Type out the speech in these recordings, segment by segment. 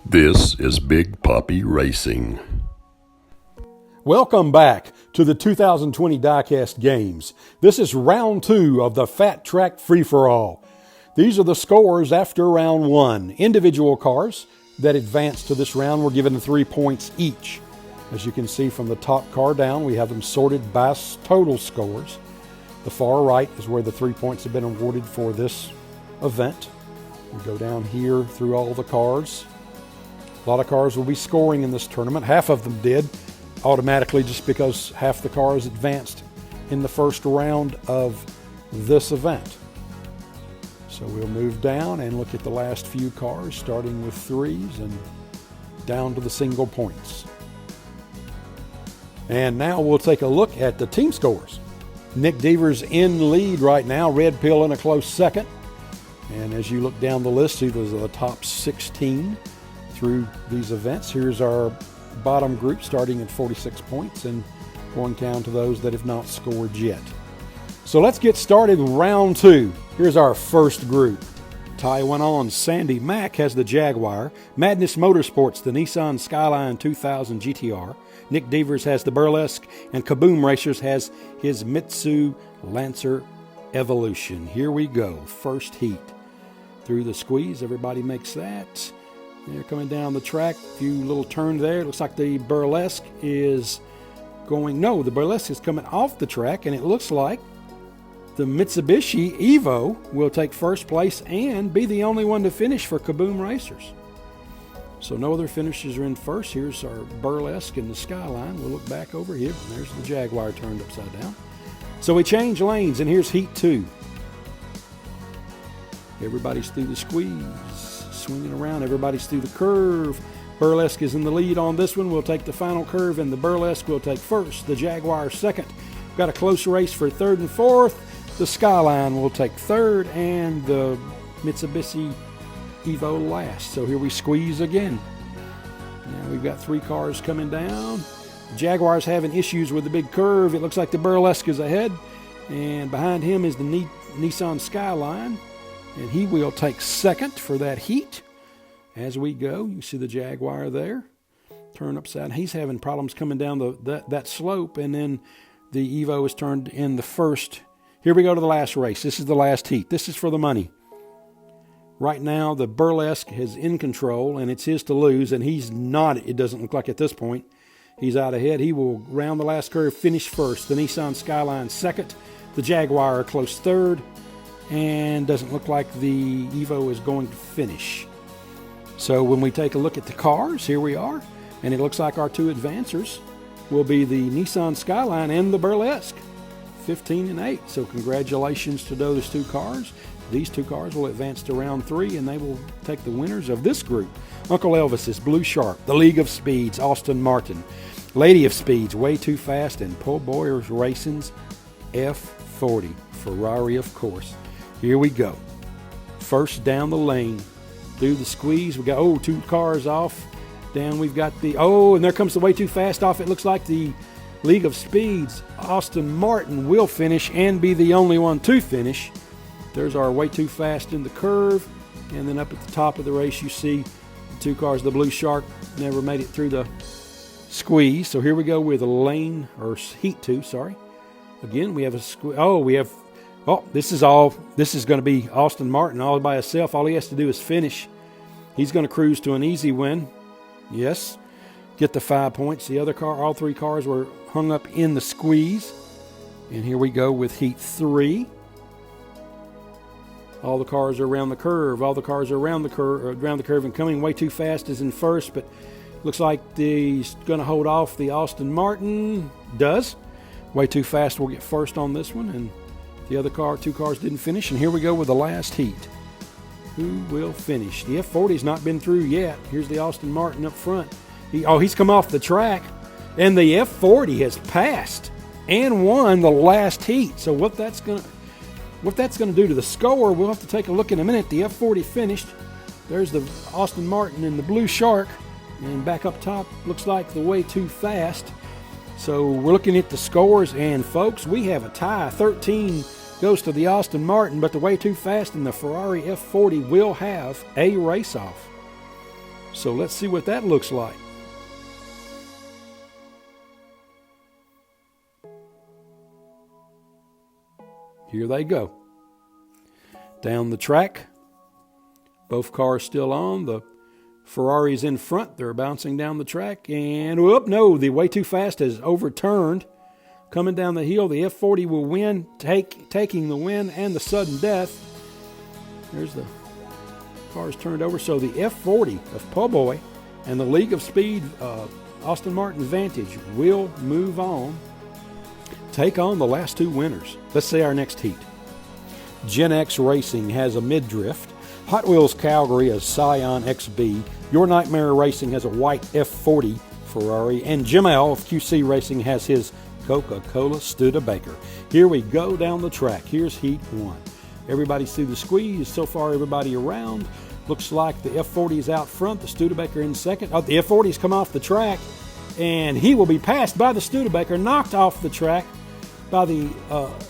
This is Big Poppy Racing. Welcome back to the 2020 Diecast Games. This is round 2 of the Fat Track Free-for-All. These are the scores after round 1. Individual cars that advanced to this round were given 3 points each. As you can see from the top car down, we have them sorted by total scores. The far right is where the 3 points have been awarded for this event. We go down here through all the cars. A lot of cars will be scoring in this tournament. Half of them did automatically just because half the cars advanced in the first round of this event. So we'll move down and look at the last few cars, starting with 3s and down to the single points. And now we'll take a look at the team scores. Nick Deaver's in lead right now, Red Pill in a close second. And as you look down the list, see those are the top 16 through these events. Here's our bottom group starting at 46 points and going down to those that have not scored yet. So let's get started with round 2. Here's our first group. Tie went on. Sandy Mack has the Jaguar. Madness Motorsports, the Nissan Skyline 2000 GTR. Nick Devers has the Burlesque, and Kaboom Racers has his Mitsu Lancer Evolution. Here we go. First heat. Through the squeeze, everybody makes that. They're coming down the track, a few little turns there. It looks like the Burlesque is going, no, the Burlesque is coming off the track, and it looks like the Mitsubishi Evo will take first place and be the only one to finish for Kaboom Racers. So no other finishers are in first. Here's our Burlesque and the Skyline. We'll look back over here. There's the Jaguar turned upside down. So we change lanes, and here's heat 2. Everybody's through the squeeze. Swinging around, everybody's through the curve. Burlesque is in the lead on this one. We'll take the final curve, and the Burlesque will take first. The Jaguar second. Got a close race for third and fourth. The Skyline will take third, and the Mitsubishi Evo last. So here we squeeze again. Now we've got 3 cars coming down. The Jaguar's having issues with the big curve. It looks like the Burlesque is ahead, and behind him is the Nissan Skyline. And he will take second for that heat. As we go, you see the Jaguar there. Turn upside. He's having problems coming down that slope. And then the Evo is turned in the first. Here we go to the last race. This is the last heat. This is for the money. Right now, the Burlesque is in control, and it's his to lose. And he's not, it doesn't look like at this point. He's out ahead. He will round the last curve, finish first. The Nissan Skyline second. The Jaguar close third. And doesn't look like the Evo is going to finish. So when we take a look at the cars, here we are, and it looks like our 2 advancers will be the Nissan Skyline and the Burlesque, 15 and 8. So congratulations to those 2 cars. These 2 cars will advance to round 3, and they will take the winners of this group. Uncle Elvis is Blue Shark, the League of Speeds, Austin Martin, Lady of Speeds, Way Too Fast, and Po' Boyers Racing's F40, Ferrari of course. Here we go. First down the lane. Through the squeeze. We got, 2 cars off. Down we've got the, and there comes the Way Too Fast off. It looks like the League of Speeds, Austin Martin, will finish and be the only one to finish. There's our Way Too Fast in the curve. And then up at the top of the race, you see the 2 cars. The Blue Shark never made it through the squeeze. So here we go with heat 2, sorry. Again, we have a squeeze. This is going to be Austin Martin all by himself. All he has to do is finish. He's going to cruise to an easy win. Yes. Get the 5 points. The other car, all 3 cars were hung up in the squeeze. And here we go with heat 3. All the cars are around the curve. All the cars are around the curve and coming. Way Too Fast is in first, but looks like he's going to hold off the Austin Martin. Does. Way Too Fast will get first on this one, and the other 2 cars didn't finish, and here we go with the last heat. Who will finish? The F40's not been through yet. Here's the Austin Martin up front. He's come off the track, and the F40 has passed and won the last heat. So what that's going to do to the score, we'll have to take a look in a minute. The F40 finished. There's the Austin Martin and the Blue Shark, and back up top looks like the Way Too Fast. So we're looking at the scores, and folks, we have a tie. 13 goes to the Austin Martin, but the Way Too Fast and the Ferrari F40 will have a race-off. So let's see what that looks like. Here they go. Down the track. Both cars still on. The Ferrari's in front. They're bouncing down the track. And, whoop, no, the way too fast has overturned. Coming down the hill, the F40 will win, taking the win and the sudden death. There's the cars turned over. So the F40 of Po' Boy and the League of Speed Austin Martin Vantage will move on. Take on the last two winners. Let's say our next heat. Gen X Racing has a mid-drift. Hot Wheels Calgary has Scion XB. Your Nightmare Racing has a white F40 Ferrari. And Jim L of QC Racing has his Coca-Cola Studebaker. Here we go down the track. Here's Heat 1. Everybody's through the squeeze. So far, everybody around. Looks like the F40 is out front. The Studebaker in second. Oh, the F40's come off the track. And he will be passed by the Studebaker, knocked off the track by the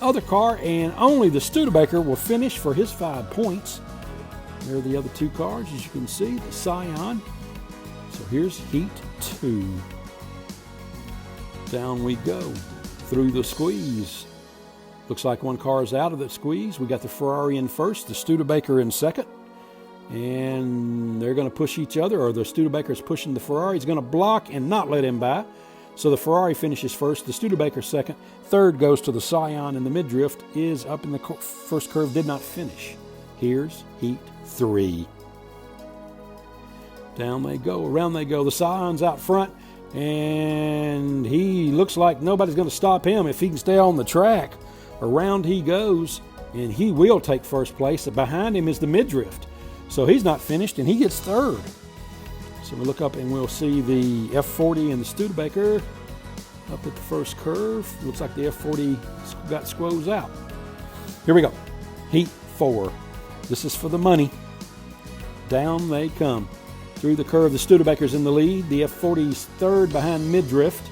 other car. And only the Studebaker will finish for his 5 points. There are the other two cars, as you can see, the Scion. So here's Heat 2. Down we go through the squeeze. Looks like one car is out of the squeeze. We got the Ferrari in first, the Studebaker in second. And they're going to push each other, or the Studebaker is pushing the Ferrari. He's going to block and not let him by. So the Ferrari finishes first, the Studebaker second. Third goes to the Scion, and the mid-drift is up in the first curve, did not finish. Here's Heat 3. Down they go, around they go. The Scion's out front. And he looks like nobody's going to stop him if he can stay on the track. Around he goes, and he will take first place. Behind him is the mid-drift. So he's not finished, and he gets third. So we look up, and we'll see the F40 and the Studebaker up at the first curve. Looks like the F40 got squoze out. Here we go. Heat 4. This is for the money. Down they come. Through the curve, the Studebaker's in the lead. The F40's third behind mid-drift.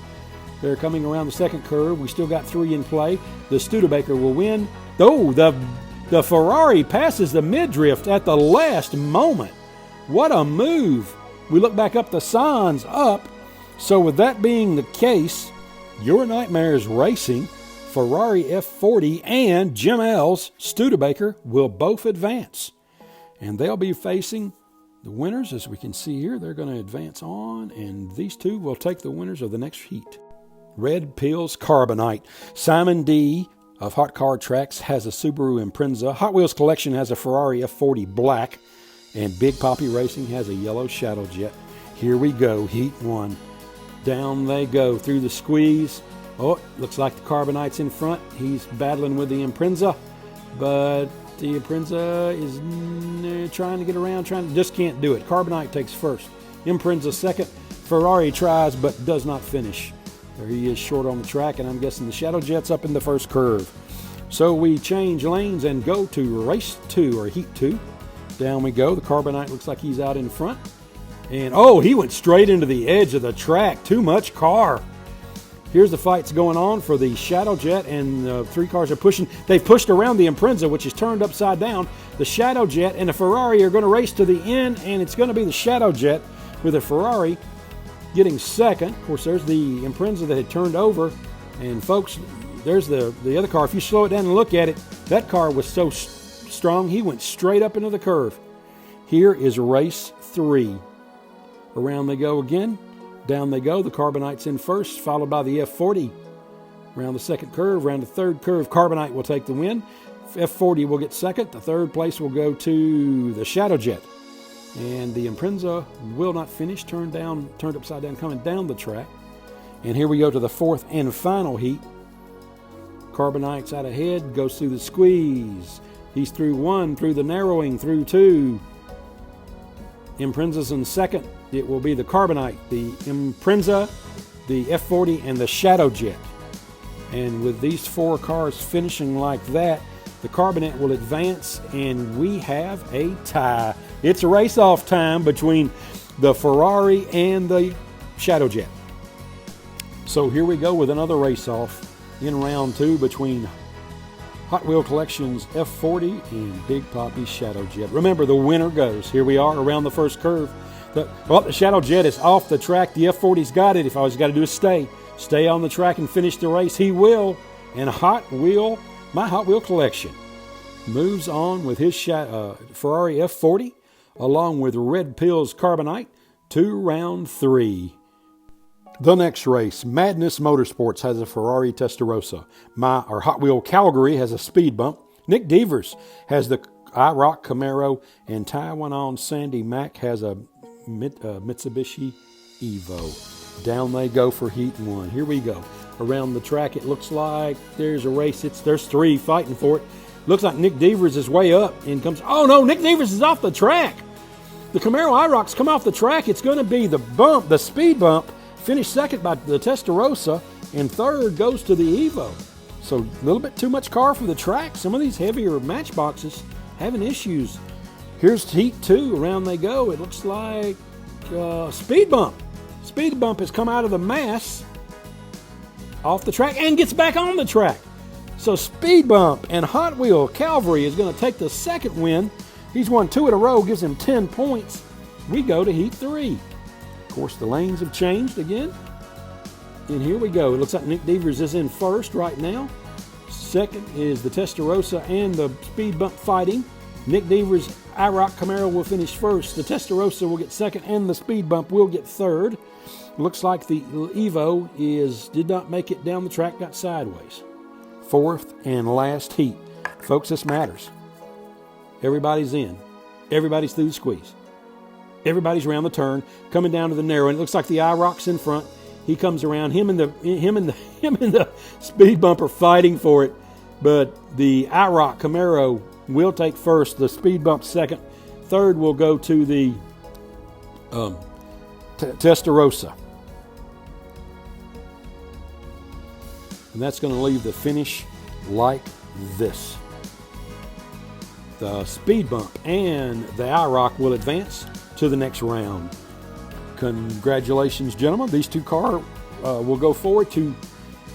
They're coming around the second curve. We still got 3 in play. The Studebaker will win. Oh, the Ferrari passes the mid-drift at the last moment. What a move. We look back up, the Scion's up. So with that being the case, Your Nightmares Racing, Ferrari F40, and Jim L's Studebaker will both advance. And they'll be facing the winners, as we can see here. They're going to advance on, and these two will take the winners of the next heat. Red Pills Carbonite. Simon D. of Hot Car Tracks has a Subaru Impreza. Hot Wheels Collection has a Ferrari F40 Black. And Big Poppy Racing has a yellow Shadow Jet. Here we go, Heat 1. Down they go through the squeeze. Oh, looks like the Carbonite's in front. He's battling with the Impreza. But the Impreza is trying to get around, just can't do it. Carbonite takes first. Impreza second. Ferrari tries but does not finish. There he is short on the track, and I'm guessing the Shadow Jet's up in the first curve. So we change lanes and go to race 2, or heat 2. Down we go. The Carbonite looks like he's out in front. And oh, he went straight into the edge of the track. Too much car. Here's the fights going on for the Shadow Jet, and 3 cars are pushing. They've pushed around the Impreza, which is turned upside down. The Shadow Jet and the Ferrari are going to race to the end, and it's going to be the Shadow Jet with the Ferrari getting second. Of course, there's the Impreza that had turned over. And folks, there's the other car. If you slow it down and look at it, that car was so strong, he went straight up into the curve. Here is race 3. Around they go again. Down they go. The Carbonite's in first, followed by the F40. Around the second curve, around the third curve, Carbonite will take the win. F40 will get second. The third place will go to the Shadow Jet. And the Impreza will not finish, turned upside down, coming down the track. And here we go to the 4th and final heat. Carbonite's out ahead, goes through the squeeze. He's through 1, through the narrowing, through 2. Impreza's in second. It will be the Carbonite, the Impreza, the F40, and the Shadow Jet. And with these 4 cars finishing like that, the Carbonite will advance, and we have a tie. It's a race-off time between the Ferrari and the Shadow Jet. So here we go with another race-off in round 2 between Hot Wheel Collection's F40 and Big Poppy's Shadow Jet. Remember, the winner goes. Here we are around the first curve. The Shadow Jet is off the track. The F40's got it. If all he's got to do is stay on the track and finish the race, he will. And my Hot Wheel collection moves on with his Ferrari F40 along with Red Pill's Carbonite to round 3. The next race, Madness Motorsports has a Ferrari Testarossa. Hot Wheel Calgary has a speed bump. Nick Devers has the IROC Camaro, and Taiwan Sandy Mack has a Mitsubishi Evo. Down they go for Heat 1. Here we go. Around the track, it looks like there's a race. There's 3 fighting for it. Looks like Nick Devers is way up and comes. Oh no, Nick Devers is off the track. The Camaro IROC's come off the track. It's going to be the speed bump. Finished second by the Testarossa, and third goes to the Evo. So a little bit too much car for the track. Some of these heavier Matchboxes having issues. Here's Heat 2. Around they go. It looks like speed bump. Speed bump has come out of the mass off the track and gets back on the track. So speed bump and Hot Wheel Calvary is going to take the second win. He's won 2 in a row, gives him 10 points. We go to Heat 3. Of course, the lanes have changed again. And here we go. It looks like Nick Devers is in first right now. Second is the Testarossa and the speed bump fighting. Nick Devers' IROC Camaro will finish first. The Testarossa will get second, and the speed bump will get third. Looks like the Evo did not make it down the track, got sideways. Fourth and last heat. Folks, this matters. Everybody's in. Everybody's through the squeeze. Everybody's around the turn, coming down to the narrow, and it looks like the IROC's in front. He comes around. Him and the speed bump are fighting for it, but the IROC Camaro will take first. The speed bump second. Third will go to the Testarossa, and that's going to leave the finish like this. The speed bump and the IROC will advance to the next round. Congratulations, gentlemen. These 2 cars will go forward to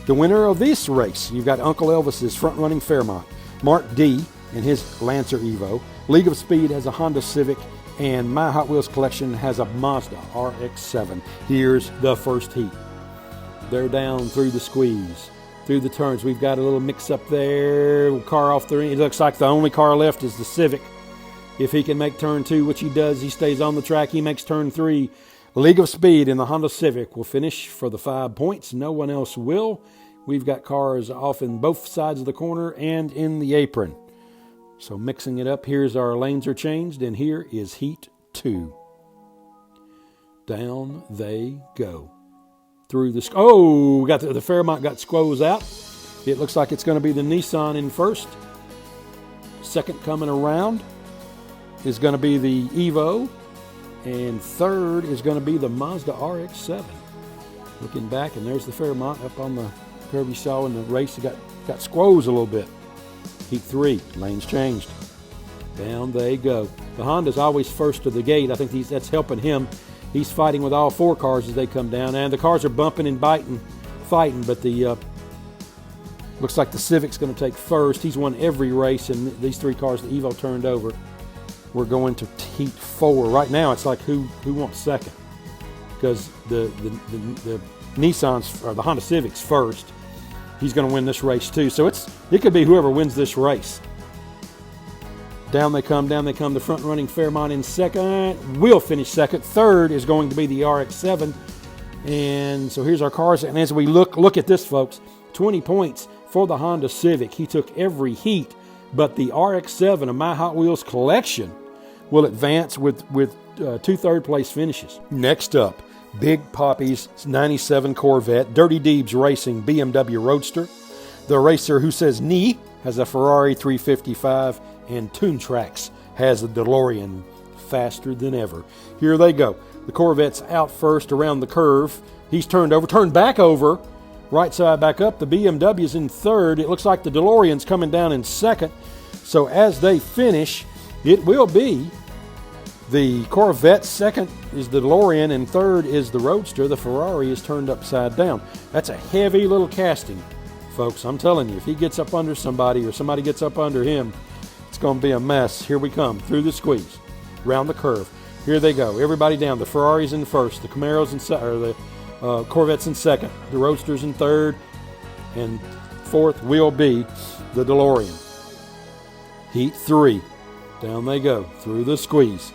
the winner of this race. You've got Uncle Elvis's front-running Fairmont, Mark D. and his Lancer Evo. League of Speed has a Honda Civic, and My Hot Wheels collection has a Mazda RX-7. Here's the first heat. They're down through the squeeze, through the turns. We've got a little mix-up there. Car off the ring. It looks like the only car left is the Civic. If he can make turn 2, which he does, he stays on the track. He makes turn 3. League of Speed in the Honda Civic will finish for the 5 points. No one else will. We've got cars off in both sides of the corner and in the apron. So mixing it up, here's our lanes are changed, and here is Heat 2. Down they go. Through the... Oh, got the Fairmont got squoze out. It looks like it's going to be the Nissan in first. Second coming around is going to be the Evo, and third is going to be the Mazda RX-7. Looking back, and there's the Fairmont up on the curve you saw in the race. It got squoze a little bit. Heat 3, lanes changed. Down they go. The Honda's always first to the gate. I think that's helping him. He's fighting with all 4 cars as they come down, and the cars are bumping and biting, fighting, but the looks like the Civic's going to take first. He's won every race, and these 3 cars the Evo turned over. We're going to Heat 4. Right now, it's like who wants second, because the Nissans or the Honda Civic's first. He's going to win this race too. So it could be whoever wins this race. Down they come. The front running Fairmont in second. Will finish second. Third is going to be the RX-7. And so here's our cars. And as we look at this, folks, 20 points for the Honda Civic. He took every heat, but the RX-7 of My Hot Wheels collection will advance with 2 third-place finishes. Next up, Big Poppy's 97 Corvette, Dirty Deeb's Racing BMW Roadster. The racer who says knee has a Ferrari 355, and Toon Tracks has a DeLorean faster than ever. Here they go. The Corvette's out first around the curve. He's turned back over, right side back up. The BMW's in third. It looks like the DeLorean's coming down in second. So as they finish, it will be the Corvette, second is the DeLorean, and third is the Roadster. The Ferrari is turned upside down. That's a heavy little casting, folks. I'm telling you, if he gets up under somebody or somebody gets up under him, it's going to be a mess. Here we come, through the squeeze, round the curve. Here they go. Everybody down. The Ferraris in first. The Camaros in the Corvettes in second. The Roadsters in third. And fourth will be the DeLorean. Heat 3. Down they go through the squeeze.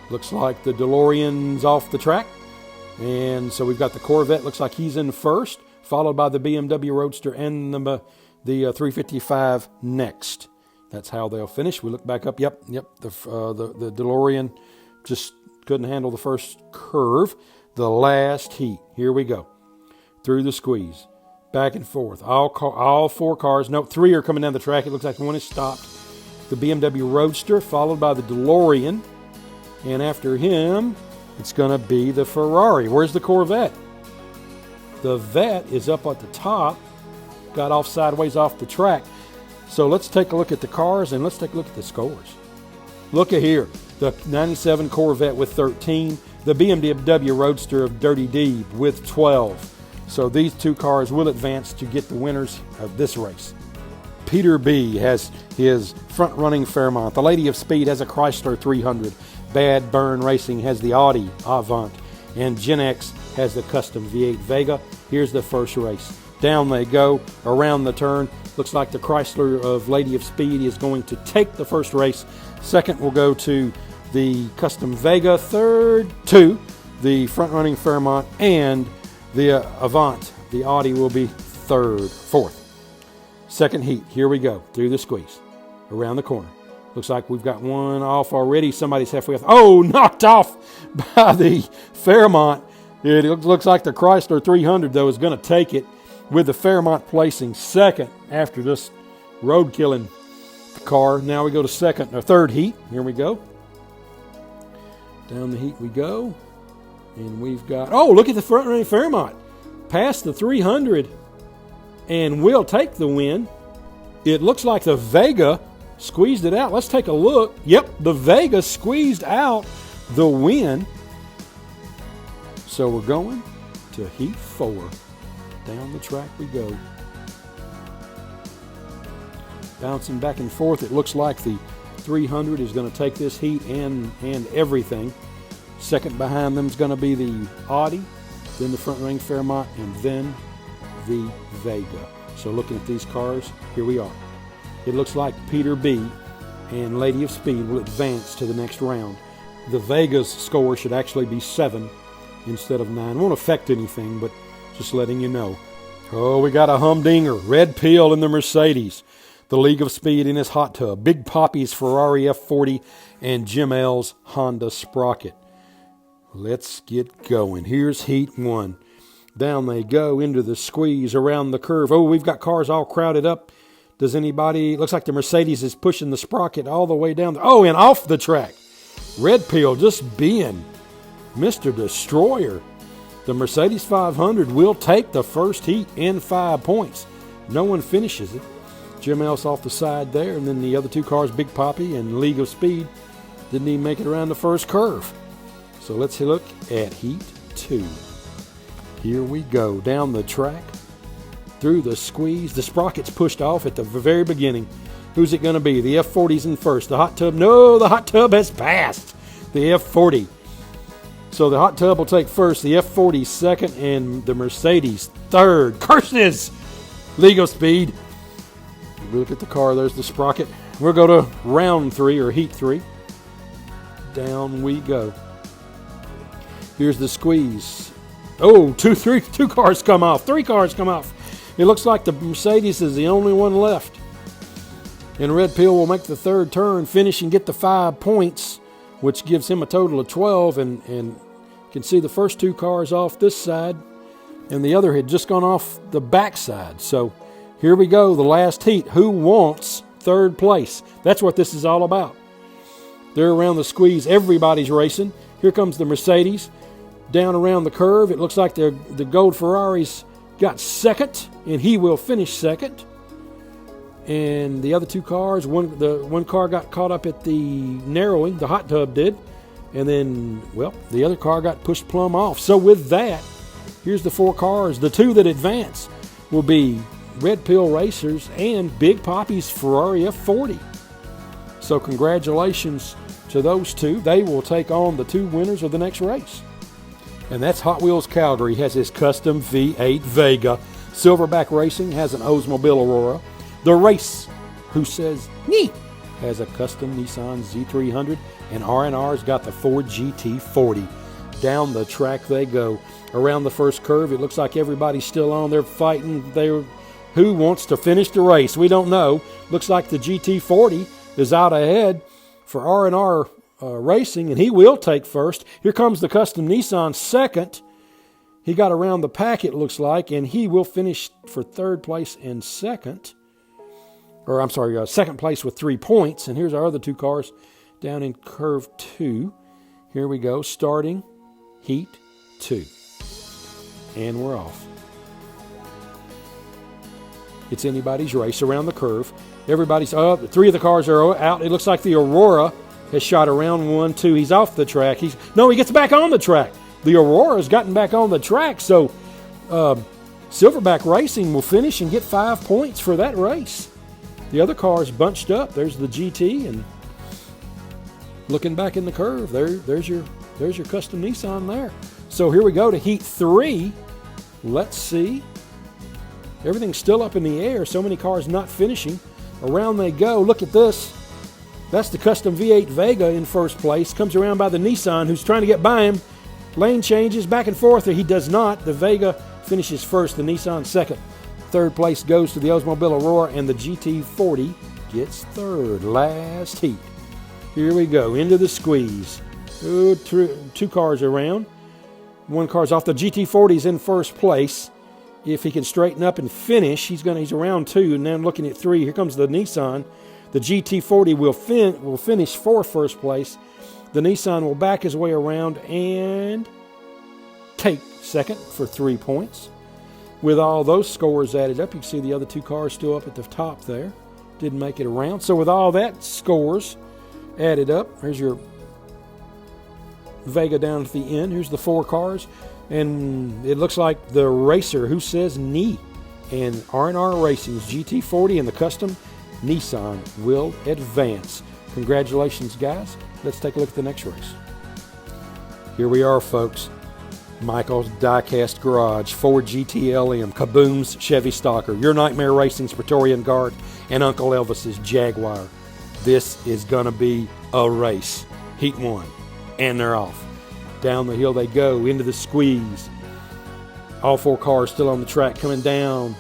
Looks like the DeLorean's off the track. And so we've got the Corvette. Looks like he's in first, followed by the BMW Roadster and the 355 next. That's how they'll finish. We look back up. Yep. The DeLorean just couldn't handle the first curve. The last heat. Here we go. Through the squeeze. Back and forth. All four cars. No, 3 are coming down the track. It looks like one is stopped. The BMW Roadster, followed by the DeLorean. And after him, it's going to be the Ferrari. Where's the Corvette? The Vette is up at the top. Got off sideways off the track. So let's take a look at the cars and let's take a look at the scores. Look at here. The 97 Corvette with 13. The BMW Roadster of Dirty D with 12. So these 2 cars will advance to get the winners of this race. Peter B. has his front-running Fairmont. The Lady of Speed has a Chrysler 300. Bad Burn Racing has the Audi Avant. And Gen X has the custom V8 Vega. Here's the first race. Down they go, around the turn. Looks like the Chrysler of Lady of Speed is going to take the first race. Second will go to the custom Vega. Third to the front-running Fairmont. And the Avant, the Audi, will be fourth. Second heat, here we go, through the squeeze, around the corner. Looks like we've got one off already. Somebody's halfway off. Oh, knocked off by the Fairmont. It looks like the Chrysler 300, though, is going to take it, with the Fairmont placing second after this road-killing car. Now we go to third heat. Here we go. Down the heat we go. And we've got, oh, look at the front-running Fairmont. Past the 300 and will take the win. It looks like the Vega squeezed it out. Let's take a look. Yep, the Vega squeezed out the win. So we're going to Heat 4. Down the track we go. Bouncing back and forth. It looks like the 300 is going to take this heat and everything. Second behind them is going to be the Audi, then the front-running Fairmont, and then the Vega. So looking at these cars, here we are. It looks like Peter B. and Lady of Speed will advance to the next round. The Vega's score should actually be 7 instead of 9. Won't affect anything, but just letting you know. Oh, we got a humdinger. Red Pill in the Mercedes. The League of Speed in his hot tub. Big Poppy's Ferrari F40 and Jim L's Honda Sprocket. Let's get going. Here's Heat 1. Down they go into the squeeze around the curve. Oh, we've got cars all crowded up. Does anybody... Looks like the Mercedes is pushing the Sprocket all the way down. Oh, and off the track. Red Pill just being Mr. Destroyer. The Mercedes 500 will take the first heat in 5 points. No one finishes it. Jim Ellis off the side there. And then the other 2 cars, Big Poppy and League of Speed, didn't even make it around the first curve. So let's look at Heat 2. Here we go. Down the track. Through the squeeze. The Sprocket's pushed off at the very beginning. Who's it going to be? The F40's in first. The hot tub. No, the hot tub has passed the F40. So the hot tub will take first. The F40 second. And the Mercedes third. Curses! League of Speed. Look at the car. There's the Sprocket. We'll go to round 3 or Heat 3. Down we go. Here's the squeeze. Oh, two cars come off. 3 cars come off. It looks like the Mercedes is the only one left. And Red Pill will make the third turn, finish and get the 5 points, which gives him a total of 12. And you can see the first 2 cars off this side, and the other had just gone off the back side. So here we go, the last heat. Who wants third place? That's what this is all about. They're around the squeeze. Everybody's racing. Here comes the Mercedes. Down around the curve, it looks like the gold Ferraris got second, and he will finish second. And the other 2 cars, one car got caught up at the narrowing, the hot tub did, and then, well, the other car got pushed plumb off. So with that, here's the 4 cars. The 2 that advance will be Red Pill Racers and Big Poppy's Ferrari F40. So congratulations to those two. They will take on the two winners of the next race. And that's Hot Wheels Calgary has his custom V8 Vega. Silverback Racing has an Oldsmobile Aurora. The Race, who says nee, has a custom Nissan Z300. And R&R's got the Ford GT40. Down the track they go. Around the first curve, it looks like everybody's still on. They're fighting. Who wants to finish the race? We don't know. Looks like the GT40 is out ahead for R&R Racing, and he will take first. Here comes the custom Nissan second. He got around the pack, it looks like, and he will finish for third place and second. Or, I'm sorry, second place with 3 points. And here's our other two cars down in curve 2. Here we go, starting heat 2. And we're off. It's anybody's race around the curve. Everybody's up. 3 of the cars are out. It looks like the Aurora has shot around 1, 2. He's off the track. He gets back on the track. The Aurora's gotten back on the track. So Silverback Racing will finish and get 5 points for that race. The other cars bunched up. There's the GT, and looking back in the curve, there's your custom Nissan there. So here we go to heat 3. Let's see. Everything's still up in the air. So many cars not finishing. Around they go. Look at this. That's the custom V8 Vega in first place. Comes around by the Nissan, who's trying to get by him. Lane changes back and forth. He does not. The Vega finishes first. The Nissan second. Third place goes to the Oldsmobile Aurora, and the GT40 gets third. Last heat. Here we go. Into the squeeze. Two cars around. One car's off. The GT40's in first place. If he can straighten up and finish, he's around 2, and then looking at 3. Here comes the Nissan. The GT40 will finish for first place. The Nissan will back his way around and take second for 3 points. With all those scores added up, you can see the other two cars still up at the top there. Didn't make it around. So with all that scores added up, here's your Vega down at the end. Here's the 4 cars. And it looks like the Racer, who says knee, and R&R Racing's GT40 and the custom Nissan will advance. Congratulations, guys. Let's take a look at the next race. Here we are, folks. Michael's Diecast Garage, Ford GTLM, Kaboom's Chevy Stalker, Your Nightmare Racing's Praetorian Guard, and Uncle Elvis's Jaguar. This is going to be a race. Heat 1. And they're off. Down the hill they go, into the squeeze. All 4 cars still on the track coming down.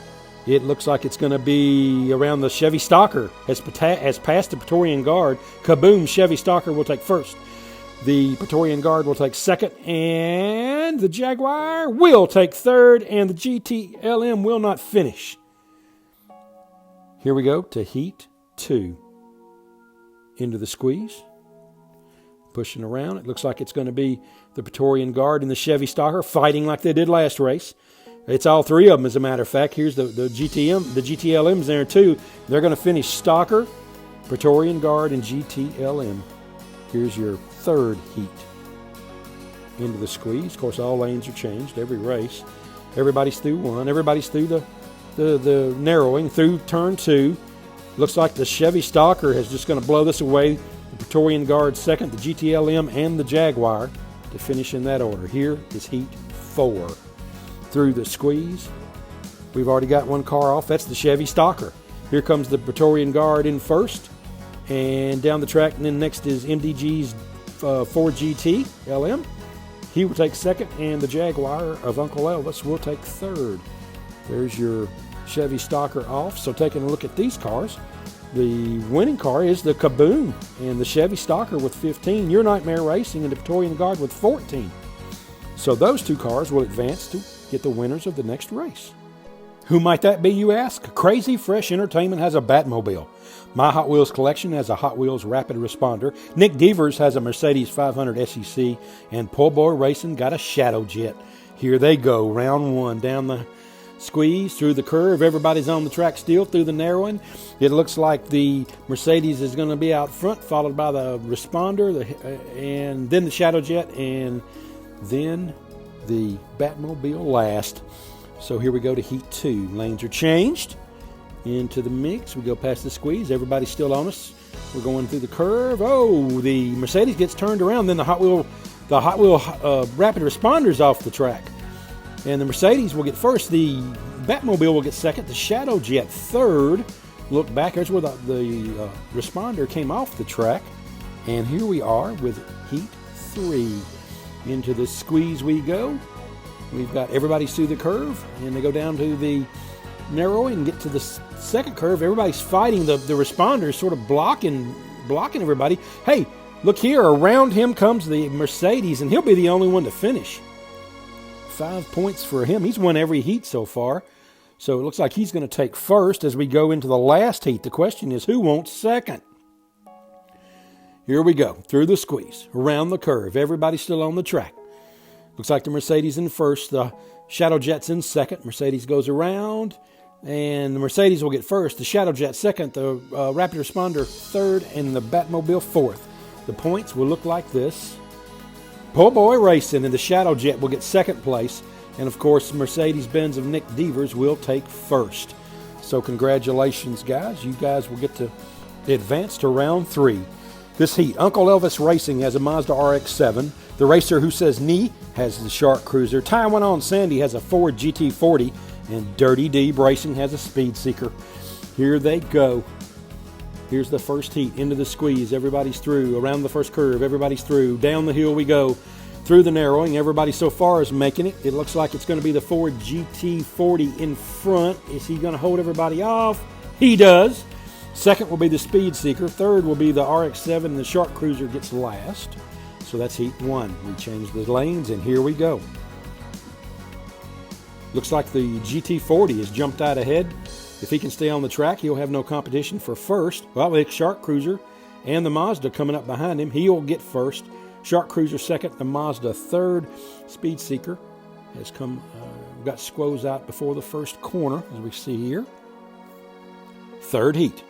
It looks like it's going to be around the Chevy Stalker. Has passed the Praetorian Guard. Kaboom, Chevy Stalker will take first. The Praetorian Guard will take second. And the Jaguar will take third. And the GTLM will not finish. Here we go to heat 2. Into the squeeze. Pushing around. It looks like it's going to be the Praetorian Guard and the Chevy Stalker fighting like they did last race. It's all 3 of them, as a matter of fact. Here's the GTLM's there too. They're going to finish Stalker, Praetorian Guard, and GTLM. Here's your third heat. Into the squeeze. Of course, all lanes are changed every race. Everybody's through 1. Everybody's through the narrowing, through turn 2. Looks like the Chevy Stalker is just going to blow this away. The Praetorian Guard second, the GTLM, and the Jaguar to finish in that order. Here is heat 4. Through the squeeze. We've already got 1 car off. That's the Chevy Stalker. Here comes the Praetorian Guard in first. And down the track, and then next is MDG's Ford GT LM. He will take second, and the Jaguar of Uncle Elvis will take third. There's your Chevy Stalker off. So taking a look at these cars, the winning car is the Kaboom and the Chevy Stalker with 15. Your Nightmare Racing and the Praetorian Guard with 14. So those 2 cars will advance to get the winners of the next race. Who might that be, you ask? Crazy Fresh Entertainment has a Batmobile. My Hot Wheels collection has a Hot Wheels Rapid Responder. Nick Devers has a Mercedes 500 SEC. And Po' Boy Racing got a Shadow Jet. Here they go, round 1, down the squeeze, through the curve. Everybody's on the track still, through the narrowing. It looks like the Mercedes is going to be out front, followed by the Responder, and then the Shadow Jet, and then the Batmobile last. So here we go to heat 2. Lanes are changed. into the mix. We go past the squeeze. Everybody's still on us. We're going through the curve. Oh, the Mercedes gets turned around. Then the Hot Wheel Rapid Responder's off the track. And the Mercedes will get first. The Batmobile will get second. The Shadow Jet third. Look back. There's where the Responder came off the track. And here we are with Heat 3. Into the squeeze we go. We've got everybody's through the curve. And they go down to the narrowing and get to the second curve. Everybody's fighting. The Responder sort of blocking everybody. Hey, look here. Around him comes the Mercedes, and he'll be the only one to finish. 5 points for him. He's won every heat so far. So it looks like he's going to take first as we go into the last heat. The question is, who wants second? Here we go. Through the squeeze. Around the curve. Everybody's still on the track. Looks like the Mercedes in first. The Shadow Jet's in second. Mercedes goes around. And the Mercedes will get first. The Shadow Jet second. The Rapid Responder third. And the Batmobile fourth. The points will look like this. Po' Boy Racing and the Shadow Jet will get second place. And, of course, Mercedes-Benz of Nick Devers will take first. So congratulations, guys. You guys will get to advance to round 3. This heat, Uncle Elvis Racing has a Mazda RX-7. The Racer Who Says Knee has the Shark Cruiser. Taiwan Sandy has a Ford GT40. And Dirty Deeb Racing has a Speed Seeker. Here they go. Here's the first heat, into the squeeze. Everybody's through. Around the first curve, everybody's through. Down the hill we go. Through the narrowing, everybody so far is making it. It looks like it's going to be the Ford GT40 in front. Is he going to hold everybody off? He does. Second will be the Speed Seeker. Third will be the RX-7. And the Shark Cruiser gets last. So that's heat 1. We change the lanes, and here we go. Looks like the GT40 has jumped out ahead. If he can stay on the track, he'll have no competition for first. Well, the Shark Cruiser and the Mazda coming up behind him. He'll get first. Shark Cruiser second, the Mazda third. Speed Seeker has come, got squoze out before the first corner, as we see here. Third heat.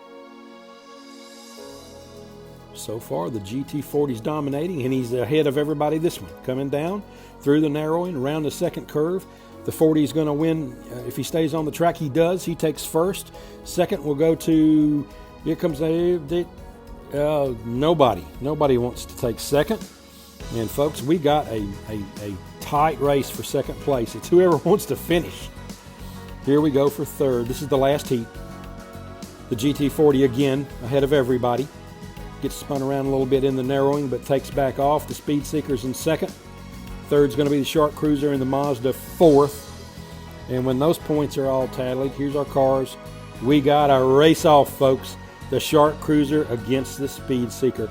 So far, the GT40 is dominating, and he's ahead of everybody this one. Coming down through the narrowing, around the second curve. The 40 is going to win. If he stays on the track, he does. He takes first. Second will go to, here comes nobody. Nobody wants to take second. And folks, we got a tight race for second place. It's whoever wants to finish. Here we go for third. This is the last heat. The GT40 again ahead of everybody. Gets spun around a little bit in the narrowing, but takes back off. The Speed Seeker's in second. Third's going to be the Shark Cruiser and the Mazda fourth. And when those points are all tallied, here's our cars. We got a race off, folks. The Shark Cruiser against the Speed Seeker.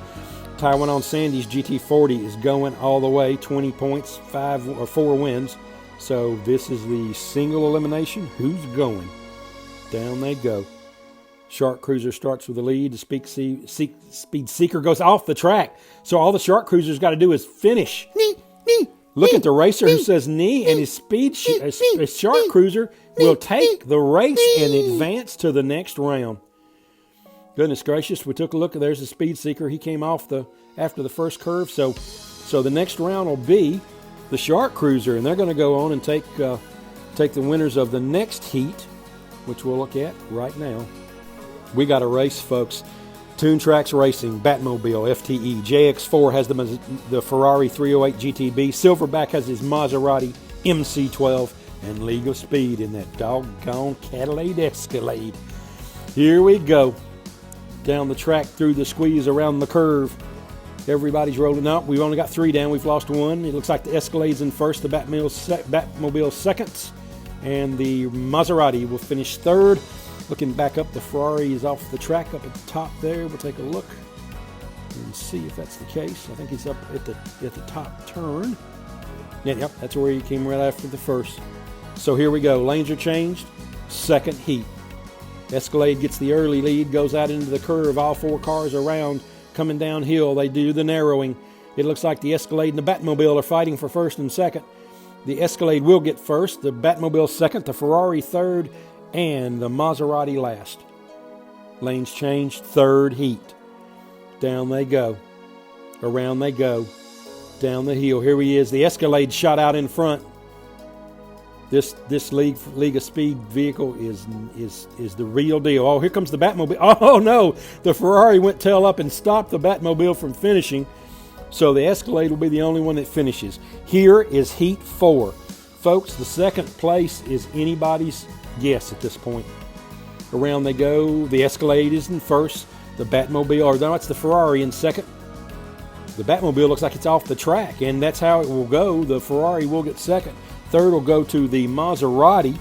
Taiwan Sandy's GT40 is going all the way. 20 points, 4 wins. So this is the single elimination. Who's going? Down they go. Shark Cruiser starts with the lead. The Speed Seeker goes off the track. So all the Shark Cruiser's got to do is finish. Look at the Racer Who Says Knee, and his Shark Cruiser will take the race and advance to the next round. Goodness gracious, we took a look. There's the Speed Seeker. He came off after the first curve. So the next round will be the Shark Cruiser, and they're going to go on and take the winners of the next heat, which we'll look at right now. We got a race, folks. Toon Tracks Racing, Batmobile, FTE. JX4 has the Ferrari 308 GTB. Silverback has his Maserati MC12. And League of Speed in that doggone Cadillac Escalade. Here we go. Down the track, through the squeeze, around the curve. Everybody's rolling up. We've only got 3 down. We've lost 1. It looks like the Escalade's in first, the Batmobile second. And the Maserati will finish third. Looking back up, the Ferrari is off the track up at the top there. We'll take a look and see if that's the case. I think he's up at the top turn. Yep, that's where he came right after the first. So here we go. Lanes are changed. Second heat. Escalade gets the early lead, goes out into the curve. All 4 cars around, coming downhill. They do the narrowing. It looks like the Escalade and the Batmobile are fighting for first and second. The Escalade will get first, the Batmobile second, the Ferrari third, and the Maserati last. Lanes changed, third heat. Down they go. Around they go. Down the hill. Here he is. The Escalade shot out in front. This League of Speed vehicle is the real deal. Oh, here comes the Batmobile. Oh no, the Ferrari went tail up and stopped the Batmobile from finishing. So the Escalade will be the only one that finishes. Here is Heat 4. Folks, the second place is anybody's guess at this point. Around they go. The Escalade is in first. The Batmobile, or no, it's the Ferrari in second. The Batmobile looks like it's off the track, and that's how it will go. The Ferrari will get second. Third will go to the Maserati.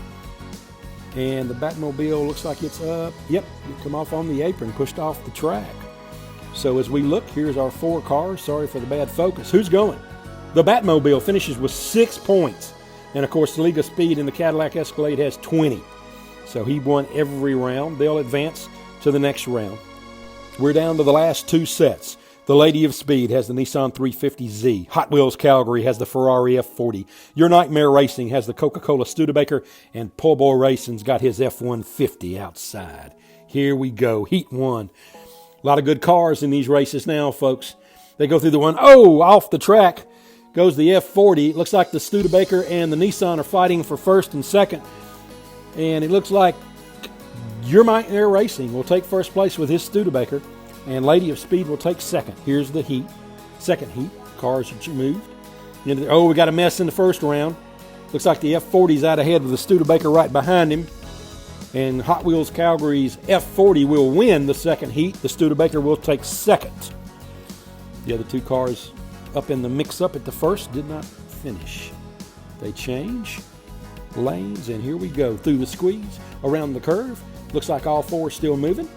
And the Batmobile looks like it's up. Yep, you come off on the apron, pushed off the track. So as we look, here's our 4 cars. Sorry for the bad focus. Who's going? The Batmobile finishes with 6 points. And of course, the League of Speed in the Cadillac Escalade has 20. So he won every round. They'll advance to the next round. We're down to the last 2 sets. The Lady of Speed has the Nissan 350Z. Hot Wheels Calgary has the Ferrari F40. Your Nightmare Racing has the Coca-Cola Studebaker. And Po' Boy Racing's got his F-150 outside. Here we go. Heat 1. A lot of good cars in these races now, folks. They go through the one. Oh, off the track goes the F40. It looks like the Studebaker and the Nissan are fighting for first and second. And it looks like Your Nightmare Racing will take first place with his Studebaker. And Lady of Speed will take second. Here's the heat. Second heat. Cars that you moved. Oh, we got a mess in the first round. Looks like the F40's out ahead with the Studebaker right behind him. And Hot Wheels Calgary's F40 will win the second heat. The Studebaker will take second. The other 2 cars up in the mix-up at the first did not finish. They change lanes, and here we go. Through the squeeze, around the curve. Looks like all 4 are still moving.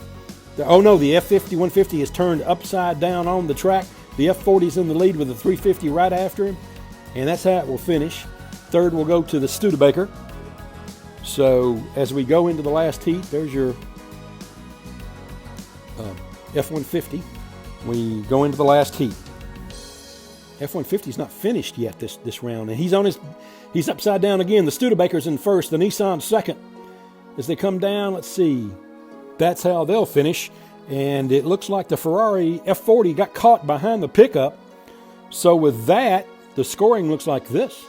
Oh no, the F50-150 is turned upside down on the track. The F40's in the lead with the 350 right after him. And that's how it will finish. Third will go to the Studebaker. So as we go into the last heat, there's your F-150. We go into the last heat. F-150's not finished yet this round, and he's upside down again. The Studebaker's in first, the Nissan second. As they come down, let's see. That's how they'll finish. And it looks like the Ferrari F40 got caught behind the pickup. So with that, the scoring looks like this.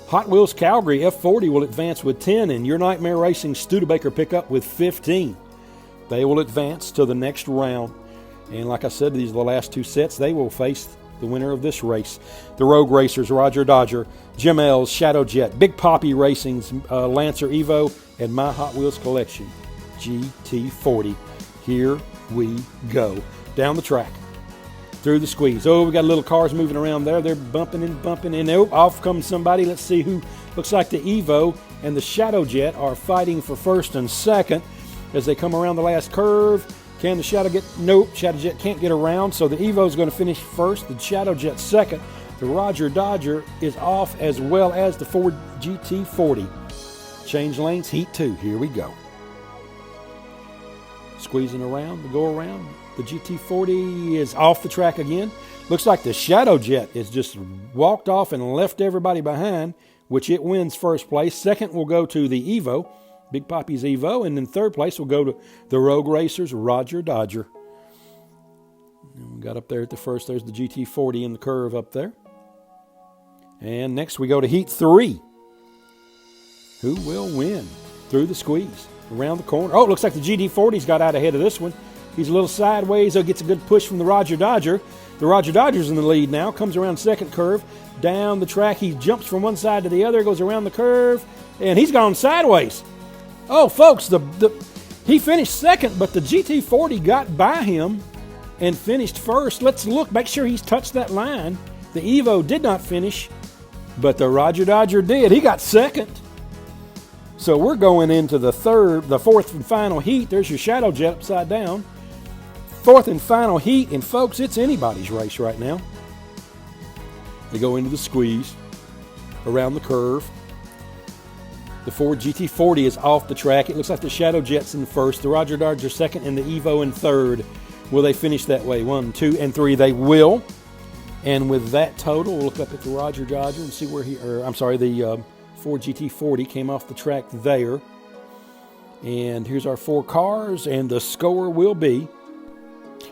Hot Wheels Calgary F40 will advance with 10, and Your Nightmare Racing Studebaker pickup with 15. They will advance to the next round. And like I said, these are the last 2 sets. They will face the winner of this race. The Rogue Racers, Roger Dodger, Jim L's Shadow Jet, Big Poppy Racing's Lancer Evo, and my Hot Wheels Collection GT40. Here we go. Down the track. Through the squeeze. Oh, we got little cars moving around there. They're bumping, and oh, off comes somebody. Let's see who. Looks like the Evo and the Shadow Jet are fighting for first and second as they come around the last curve. Can the Shadow Jet? Nope, Shadow Jet can't get around, so the Evo is going to finish first. The Shadow Jet second. The Roger Dodger is off, as well as the Ford GT40. Change lanes, heat 2. Here we go. Squeezing around, the go around. The GT40 is off the track again. Looks like the Shadow Jet is just walked off and left everybody behind, which it wins first place. Second will go to the Evo, Big Poppy's Evo, and in third place will go to the Rogue Racers, Roger Dodger. And we got up there at the first. There's the GT40 in the curve up there. And next we go to Heat 3. Who will win? Through the squeeze, around the corner. Oh, it looks like the GT40's got out ahead of this one. He's a little sideways. He gets a good push from the Roger Dodger. The Roger Dodger's in the lead now. Comes around second curve. Down the track. He jumps from one side to the other. Goes around the curve. And he's gone sideways. Oh, folks, he finished second, but the GT40 got by him and finished first. Let's look. Make sure he's touched that line. The Evo did not finish, but the Roger Dodger did. He got second. So we're going into the fourth and final heat. There's your Shadow Jet upside down. Fourth and final heat, and folks, it's anybody's race right now. They go into the squeeze, around the curve. The Ford GT40 is off the track. It looks like the Shadow Jet's in first, the Roger Dodger second, and the Evo in third. Will they finish that way? 1, 2, and 3. They will. And with that total, we'll look up at the Roger Dodger and see where the Ford GT40 came off the track there. And here's our 4 cars, and the score will be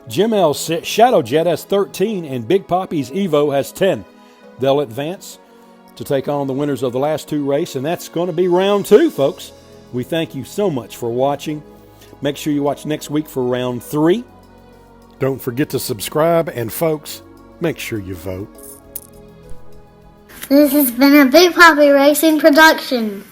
Jim L's Shadow Jet has 13, and Big Poppy's Evo has 10. They'll advance to take on the winners of the last two races, and that's going to be round 2, folks. We thank you so much for watching. Make sure you watch next week for round 3. Don't forget to subscribe, and folks, make sure you vote. This has been a Big Poppy Racing production.